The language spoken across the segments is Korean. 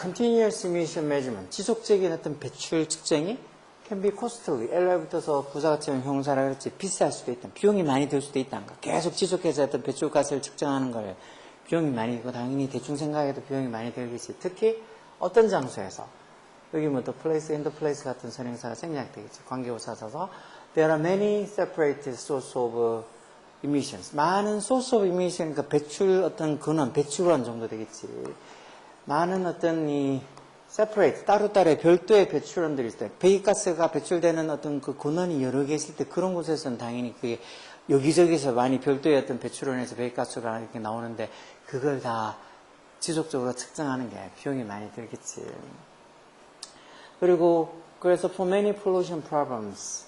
continuous emission measurement, 지속적인 어떤 배출 측정이 can be costly, LR 붙어서 부사가 치면 형사라 그랬지, 비쌀 수도 있다. 비용이 많이 들 수도 있다는 거. 계속 지속해서 어떤 배출가스를 측정하는 걸 비용이 많이 들고, 당연히 대충 생각해도 비용이 많이 들겠지. 특히 어떤 장소에서, 여기 뭐 the place, in the place 같은 선행사가 생략되겠지. 관계부사 써서 there are many separate source of emissions. 많은 source of emission, 그러니까 배출 어떤 근원, 배출원 정도 되겠지. 많은 어떤 이 separate, 따로따로 별도의 배출원들이 있을 때, 배기가스가 배출되는 어떤 그 근원이 여러 개 있을 때 그런 곳에서는 당연히 그게 여기저기서 많이 별도의 어떤 배출원에서 배기가스가 이렇게 나오는데 그걸 다 지속적으로 측정하는 게 비용이 많이 들겠지. 그리고 그래서 for many pollution problems,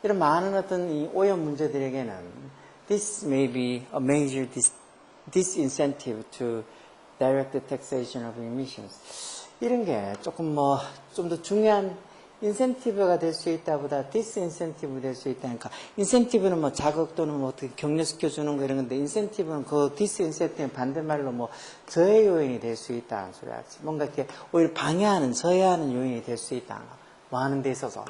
이런 많은 어떤 이 오염 문제들에게는 this may be a major disincentive to direct taxation of emissions. 이런 게 조금 뭐 좀 더 중요한 인센티브가 될 수 있다보다 디스인센티브 될 수 있다니까. 인센티브는 뭐 자극 또는 뭐 어떻게 격려시켜 주는 거 이런 건데, 인센티브는 그 디스인센티브 반대말로 뭐 저해 요인이 될 수 있다는 소리야. 뭔가 이렇게 오히려 방해하는, 저해하는 요인이 될 수 있다. 뭐 하는 데 있어서.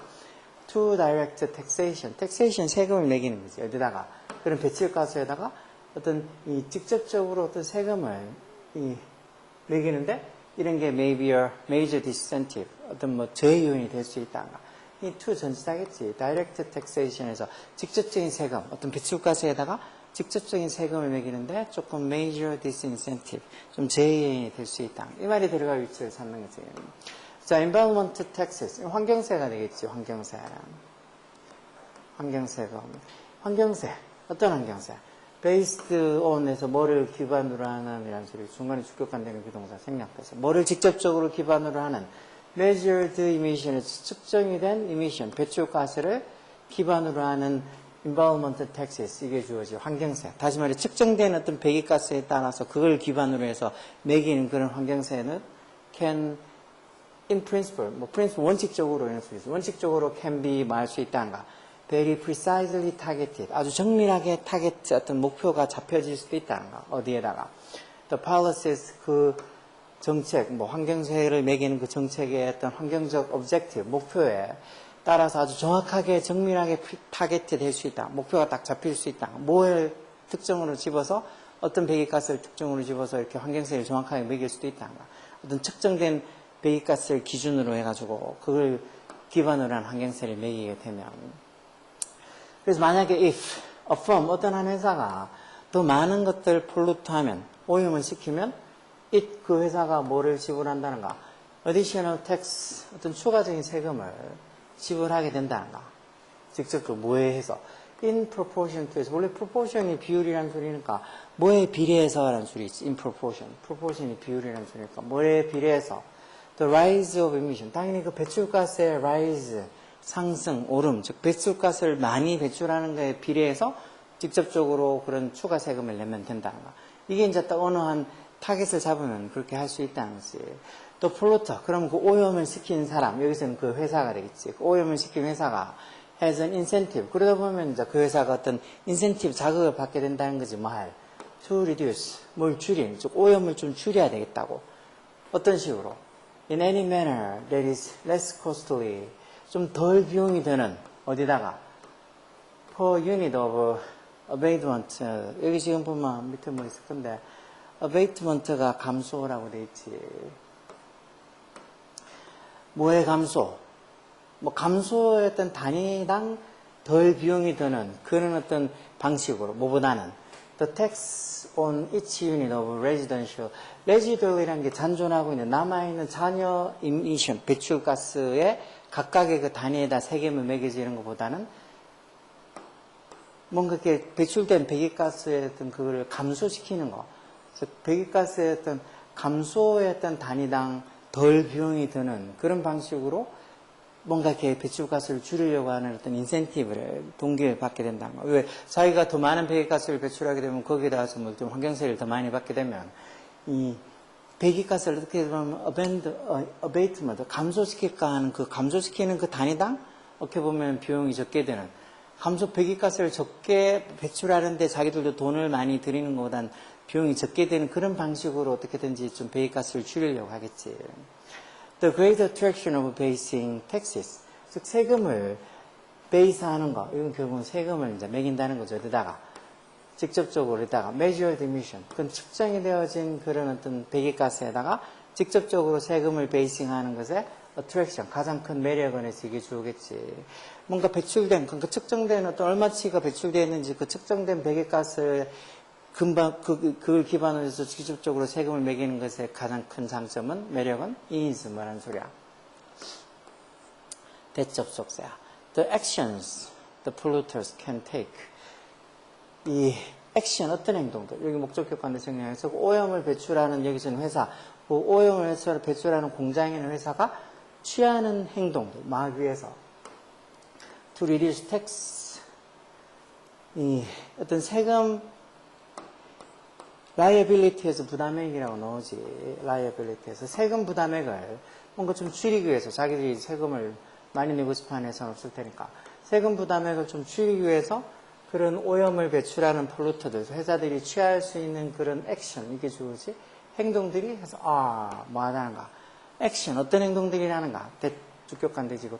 To direct taxation. taxation 세금을 매기는 거지. 어디다가 그런 배출가스에다가 어떤 이 직접적으로 어떤 세금을 이 매기는데, 이런 게 maybe a major disincentive, 어떤 뭐 저해 요인이 될 수 있다. 이 to 전치사겠지. direct taxation에서 직접적인 세금, 어떤 배출가스에다가 직접적인 세금을 매기는데 조금 major disincentive, 좀 저해 요인이 될 수 있다. 이 말이 들어갈 위치를 찾는 거지. 자, environment taxes, 환경세가 되겠지. 환경세. 환경세가 환경세, 어떤 환경세? based on에서 뭐를 기반으로 하는 이라는 소리, 중간에 주격관되는 비동사 생략돼서 뭐를 직접적으로 기반으로 하는 measured emission에서 측정이 된 emission, 배출가스를 기반으로 하는 environmental taxes, 이게 주어지 환경세. 다시 말해 측정된 어떤 배기가스에 따라서 그걸 기반으로 해서 매기는 그런 환경세는 can in principle, 뭐 principle 원칙적으로 이런 수 있어. 원칙적으로 can be 말 수 있다는가. very precisely targeted, 아주 정밀하게 타겟 어떤 목표가 잡혀질 수도 있다는가. 어디에다가 the policies, 그 정책, 뭐 환경세를 매기는 그 정책의 어떤 환경적 objective, 목표에 따라서 아주 정확하게 정밀하게 타겟이 될 수 있다. 목표가 딱 잡힐 수 있다. 뭘 특정으로 집어서 어떤 배기가스를 특정으로 집어서 이렇게 환경세를 정확하게 매길 수도 있다는가. 어떤 측정된 배기가스를 기준으로 해가지고 그걸 기반으로 한 환경세를 매기게 되면, 그래서 만약에 if a firm, 어떤 한 회사가 더 많은 것들 폴루트하면, 오염을 시키면 it, 그 회사가 뭐를 지불한다는가? additional tax, 어떤 추가적인 세금을 지불하게 된다는가? 직접적으로 뭐에 해서? in proportion to 해서, 원래 proportion이 비율이라는 소리니까 뭐에 비례해서라는 소리지. in proportion, proportion이 비율이라는 소리니까 뭐에 비례해서 the rise of emission, 당연히 그 배출가스의 rise, 상승, 오름, 즉 배출가스를 많이 배출하는 것에 비례해서 직접적으로 그런 추가 세금을 내면 된다는 거. 이게 이제 딱 어느 한 타겟을 잡으면 그렇게 할 수 있다는 거지. 또 폴루터, 그럼 그 오염을 시키는 사람, 여기서는 그 회사가 되겠지. 그 오염을 시키는 회사가 has an incentive. 그러다 보면 이제 그 회사가 어떤 인센티브 자극을 받게 된다는 거지. 뭐 할? to reduce, 뭘 줄인, 즉 오염을 좀 줄여야 되겠다고. 어떤 식으로? in any manner that is less costly, 좀 덜 비용이 드는, 어디다가 per unit of abatement, 여기 지금 보면 밑에 뭐 있을 건데 abatement가 감소라고 돼 있지. 뭐의 감소? 뭐 감소했던 단위당 덜 비용이 드는 그런 어떤 방식으로, 뭐보다는 the tax on each unit of residential, residual이라는 게 잔존하고 있는 남아있는 잔여 emission, 배출가스의 각각의 그 단위에다 세금을 매겨지는 것보다는 뭔가 이렇게 배출된 배기가스의 어떤 그거를 감소시키는 거. 즉, 배기가스의 어떤 감소의 어떤 단위당 덜 비용이 드는 그런 방식으로 뭔가 이렇게 배출가스를 줄이려고 하는 어떤 인센티브를, 동기를 받게 된다는 거. 왜? 자기가 더 많은 배기가스를 배출하게 되면 거기에 따라서 뭐 좀 환경세를 더 많이 받게 되면 이 배기가스를 어떻게 보면 abatement, 감소시킬까 하는 그 감소시키는 그 단위당 어떻게 보면 비용이 적게 되는 배기가스를 적게 배출하는데 자기들도 돈을 많이 들이는 것보단 비용이 적게 되는 그런 방식으로 어떻게든지 좀 배기가스를 줄이려고 하겠지. The great attraction of basing taxes. 즉, 세금을 베이스하는 거. 이건 결국은 세금을 이제 매긴다는 거죠. 어디다가. 직접적으로 여기다가 measured emission. 그건 측정이 되어진 그런 어떤 배기가스에다가 직접적으로 세금을 베이싱하는 것에 attraction, 가장 큰 매력은 해서 이게 주겠지. 뭔가 배출된, 그 측정된 어떤 얼마치가 배출되어 있는지 그 측정된 배기가스를 금방, 그걸 기반으로 해서 직접적으로 세금을 매기는 것의 가장 큰 장점은, 매력은 is 뭐라는 소리야. 대접속사야. The actions the polluters can take. 이 액션, 어떤 행동들, 여기 목적격관대 정리해서 오염을 배출하는 여기서는 회사, 오염을 배출하는 공장에 있는 회사가 취하는 행동들, 막 위해서 to reduce tax, 이 어떤 세금 liability에서 부담액이라고 나오지. liability에서 세금 부담액을 뭔가 좀 줄이기 위해서 자기들이 세금을 많이 내고 싶어하는 회사는 없을 테니까 세금 부담액을 좀 줄이기 위해서 그런 오염을 배출하는 폴루터들, 회사들이 취할 수 있는 그런 액션, 이게 주어지 행동들이 해서 뭐 하다는가? 액션, 어떤 행동들이라는가? 주격관대지고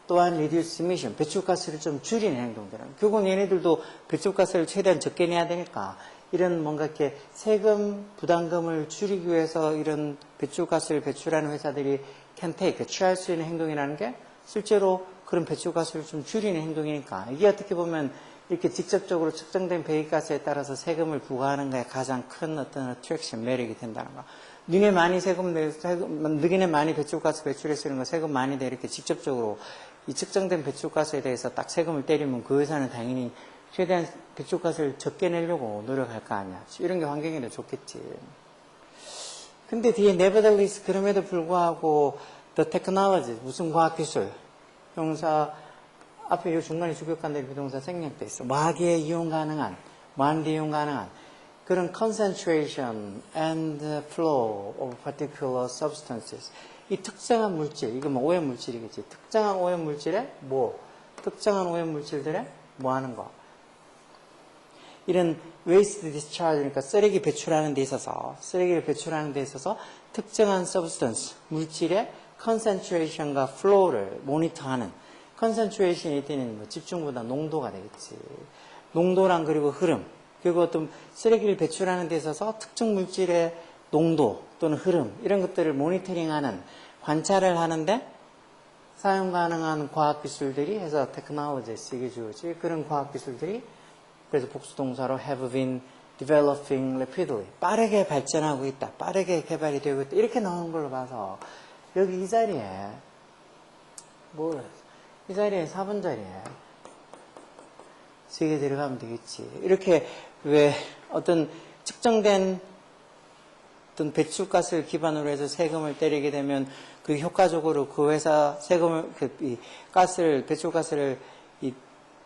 또한 reduce emission, 배출가스를 좀 줄이는 행동들은 결국은 얘네들도 배출가스를 최대한 적게 내야 되니까 이런 뭔가 이렇게 세금 부담금을 줄이기 위해서 이런 배출가스를 배출하는 회사들이 can take, 취할 수 있는 행동이라는 게 실제로 그런 배출가스를 좀 줄이는 행동이니까 이게 어떻게 보면 이렇게 직접적으로 측정된 배기가스에 따라서 세금을 부과하는 것에 가장 큰 어떤 attraction, 매력이 된다는 거. 너네 많이 너네 많이 배출가스 배출했으니까 세금 많이 내 이렇게 직접적으로 이 측정된 배출가스에 대해서 딱 세금을 때리면 그 회사는 당연히 최대한 배출가스를 적게 내려고 노력할 거 아니야. 이런 게 환경에 더 좋겠지. 근데 뒤에 nevertheless, 그럼에도 불구하고 the technology, 무슨 과학기술, 형사 앞에 이 중간에 주격관대 비동사 생략돼 있어. 뭐하기에 이용 가능한, 뭐하는데 이용 가능한 그런 concentration and flow of particular substances. 이 특정한 물질, 이거 뭐 오염 물질이겠지. 특정한 오염 물질에 특정한 오염 물질들에 뭐 하는 거. 이런 waste discharge니까 쓰레기를 배출하는 데 있어서 특정한 substance, 물질의 concentration과 flow를 모니터하는 concentration이 되는 뭐 집중보다 농도가 되겠지. 농도랑 그리고 흐름, 그리고 어떤 쓰레기를 배출하는 데 있어서 특정 물질의 농도 또는 흐름 이런 것들을 모니터링하는 관찰을 하는데 사용 가능한 과학기술들이 해서 테크놀로지에 쓰게 주어지 그런 과학기술들이 그래서 복수동사로 have been developing rapidly 빠르게 발전하고 있다. 빠르게 개발이 되고 있다. 이렇게 나오는 걸로 봐서 여기 이 자리에 이 자리에 4번 자리에 세개 들어가면 되겠지. 이렇게 왜 어떤 측정된 어떤 배출가스를 기반으로 해서 세금을 때리게 되면 그 효과적으로 그 회사 세금을 배출가스를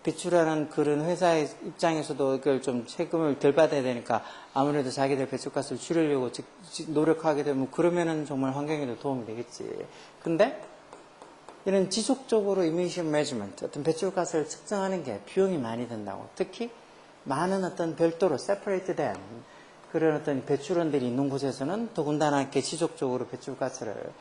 배출하는 그런 회사의 입장에서도 그걸 좀 세금을 덜 받아야 되니까 아무래도 자기들 배출가스를 줄이려고 노력하게 되면 그러면은 정말 환경에도 도움이 되겠지. 근데 이런 지속적으로 emission measurement, 어떤 배출가스를 측정하는 게 비용이 많이 든다고. 특히 많은 어떤 별도로 separate 된 그런 어떤 배출원들이 있는 곳에서는 더군다나 이렇게 지속적으로 배출가스를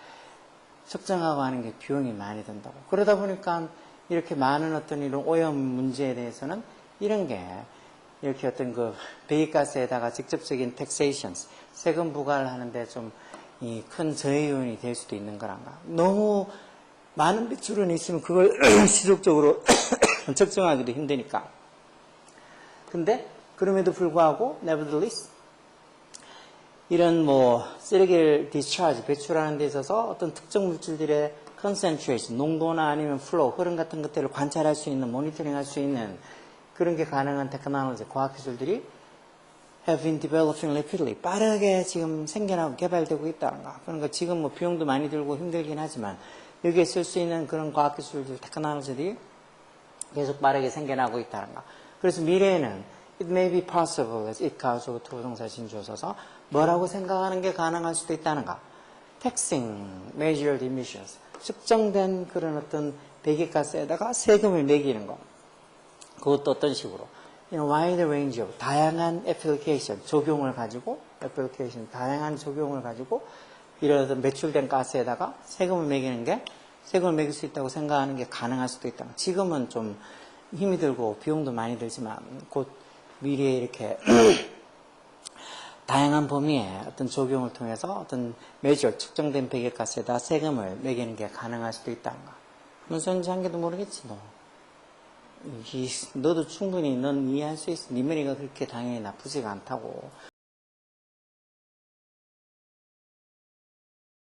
측정하고 하는 게 비용이 많이 든다고. 그러다 보니까 이렇게 많은 어떤 이런 오염 문제에 대해서는 이런 게 이렇게 어떤 그 배기가스에다가 직접적인 taxations, 세금 부과를 하는데 좀 큰 저해 요인이 될 수도 있는 거란가. 너무 많은 배출원이 있으면 그걸 지속적으로 측정하기도 힘드니까. 근데 그럼에도 불구하고 nevertheless 이런 쓰레기를 discharge 배출하는 데 있어서 어떤 특정 물질들의 concentration 농도나 아니면 flow 흐름 같은 것들을 관찰할 수 있는 모니터링 할 수 있는 그런 게 가능한 테크놀로지 과학기술들이 have been developing rapidly 빠르게 지금 생겨나고 개발되고 있다는가. 그러니까 지금 비용도 많이 들고 힘들긴 하지만 여기에 쓸 수 있는 그런 과학기술들, 테크놀로지들이 계속 빠르게 생겨나고 있다는가. 그래서 미래에는 it may be possible as it 가우스고 투부동사 진주어서 뭐라고 생각하는 게 가능할 수도 있다는가. taxing measured emissions. 측정된 그런 어떤 배기가스에다가 세금을 매기는 거. 그것도 어떤 식으로 wide range of 다양한 애플리케이션 적용을 가지고 다양한 적용을 가지고 이런 매출된 가스에다가 세금을 매길 수 있다고 생각하는 게 가능할 수도 있다. 지금은 좀 힘이 들고 비용도 많이 들지만 곧 미래에 이렇게 다양한 범위의 어떤 적용을 통해서 어떤 매절 측정된 배기가스에다 세금을 매기는 게 가능할 수도 있다는 거. 무슨 소리인지 한 개도 모르겠지 너. 너도 충분히 넌 이해할 수 있어. 네 머리가 그렇게 당연히 나쁘지가 않다고.